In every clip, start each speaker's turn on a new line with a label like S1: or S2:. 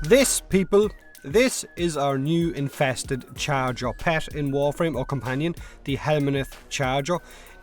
S1: This, people, this is our new infested charger pet in Warframe or companion, the Helminth Charger.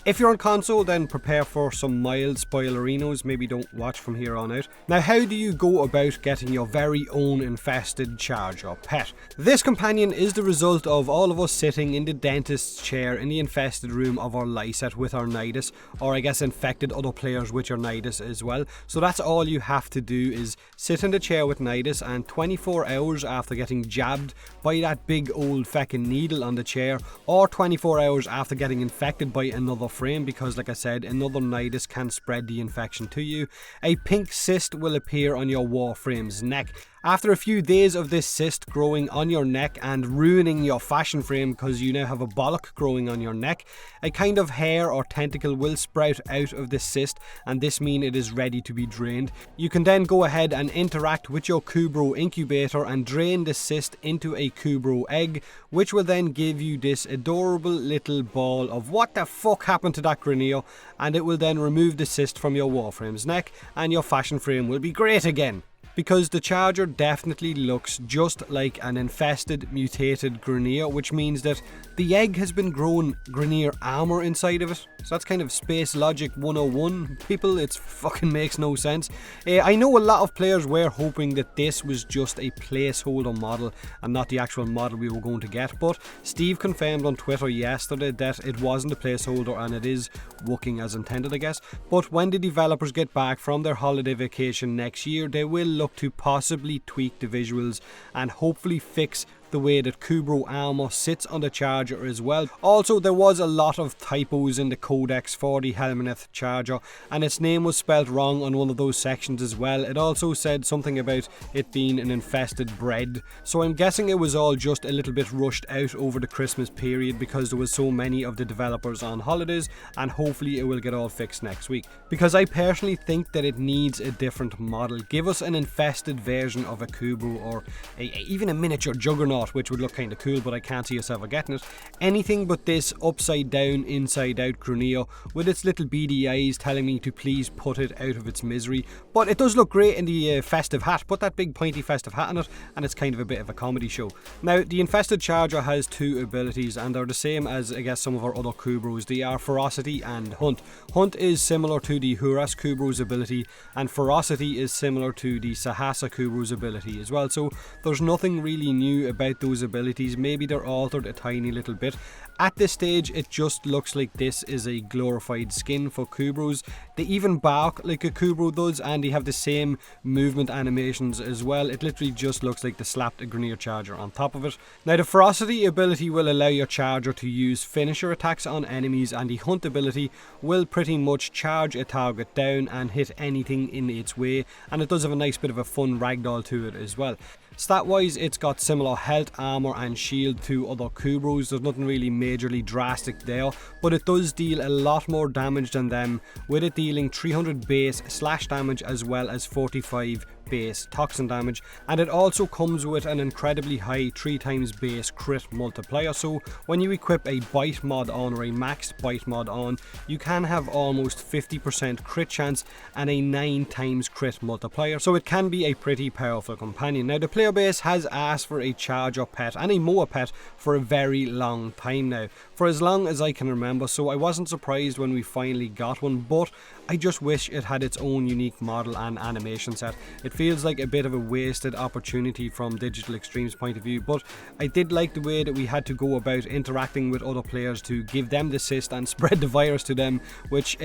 S1: If you're on console, then prepare for some mild spoilerinos, maybe don't watch from here on out. Now, how do you go about getting your very own infested charger pet? This companion is the result of all of us sitting in the dentist's chair in the infested room of our Lyset with our nidus, or I guess infected other players with your nidus as well. So that's all you have to do is sit in the chair with nidus, and 24 hours after getting jabbed by that big old feckin' needle on the chair, or 24 hours after getting infected by another frame, because like I said, another nidus can spread the infection to you, a pink cyst will appear on your Warframe's neck. After a few days of this cyst growing on your neck and ruining your fashion frame because you now have a bollock growing on your neck, a kind of hair or tentacle will sprout out of this cyst, and this means it is ready to be drained. You can then go ahead and interact with your Kubro incubator and drain the cyst into a Kubro egg, which will then give you this adorable little ball of what the fuck happened to that grineer, and it will then remove the cyst from your Warframe's neck and your fashion frame will be great again. Because the charger definitely looks just like an infested, mutated grineer, which means that the egg has been grown grineer armor inside of it. So that's kind of space logic 101. People, it fucking makes no sense. I know a lot of players were hoping that this was just a placeholder model and not the actual model we were going to get, but Steve confirmed on Twitter yesterday that it wasn't a placeholder and it is working as intended, I guess. But when the developers get back from their holiday vacation next year, they will look to possibly tweak the visuals and hopefully fix the way that Kubro armor sits on the charger as well. Also, there was a lot of typos in the codex for the Helminth Charger, and its name was spelled wrong on one of those sections as well. It also said something about it being an infested bread, so I'm guessing it was all just a little bit rushed out over the Christmas period because there was so many of the developers on holidays, and hopefully it will get all fixed next week. Because I personally think that it needs a different model. Give us an infested version of a Kubro, or even a miniature Juggernaut, which would look kind of cool, but I can't see yourself getting it. Anything but this upside down, inside out grineer with its little beady eyes telling me to please put it out of its misery. But it does look great in the festive hat. Put that big pointy festive hat on it and it's kind of a bit of a comedy show. Now, the infested charger has two abilities and they're the same as I guess some of our other Kubros. They are ferocity and hunt. Hunt is similar to the Huras Kubro's ability, and ferocity is similar to the Sahasa Kubro's ability as well. So there's nothing really new about those abilities. Maybe they're altered a tiny little bit. At this stage, it just looks like this is a glorified skin for Kubros. They even bark like a Kubro does, and they have the same movement animations as well. It literally just looks like they slapped a grineer charger on top of it. Now, the ferocity ability will allow your charger to use finisher attacks on enemies, and the hunt ability will pretty much charge a target down and hit anything in its way, and it does have a nice bit of a fun ragdoll to it as well. Stat wise, it's got similar health, armor and shield to other Kubros. There's nothing really majorly drastic there, but it does deal a lot more damage than them, with it dealing 300 base slash damage as well as 45 base toxin damage, and it also comes with an incredibly high 3x base crit multiplier. So when you equip a bite mod on, or a maxed bite mod on, you can have almost 50% crit chance and a 9x crit multiplier, so it can be a pretty powerful companion. Now, the player base has asked for a charger pet and a moa pet for a very long time now, for as long as I can remember, so I wasn't surprised when we finally got one, but I just wish it had its own unique model and animation set. It feels like a bit of a wasted opportunity from Digital Extreme's point of view, but I did like the way that we had to go about interacting with other players to give them the cyst and spread the virus to them, which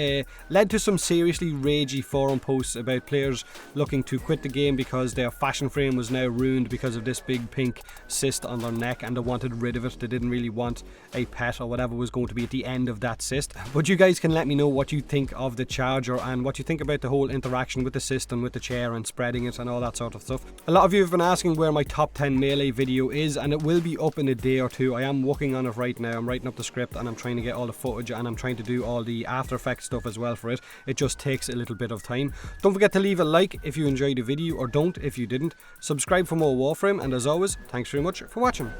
S1: led to some seriously ragey forum posts about players looking to quit the game because their fashion frame was now ruined because of this big pink cyst on their neck and they wanted rid of it. They didn't really want a pet or whatever was going to be at the end of that cyst. But you guys can let me know what you think of the charger and what you think about the whole interaction with the cyst and with the chair and spreading it and all that sort of stuff. A lot of you have been asking where my top 10 melee video is, and it will be up in a day or two. I am working on it right now. I'm writing up the script and I'm trying to get all the footage, and I'm trying to do all the After Effects stuff as well for it. It just takes a little bit of time. Don't forget to leave a like if you enjoyed the video, or don't if you didn't. Subscribe for more Warframe, and as always, thanks very much for watching.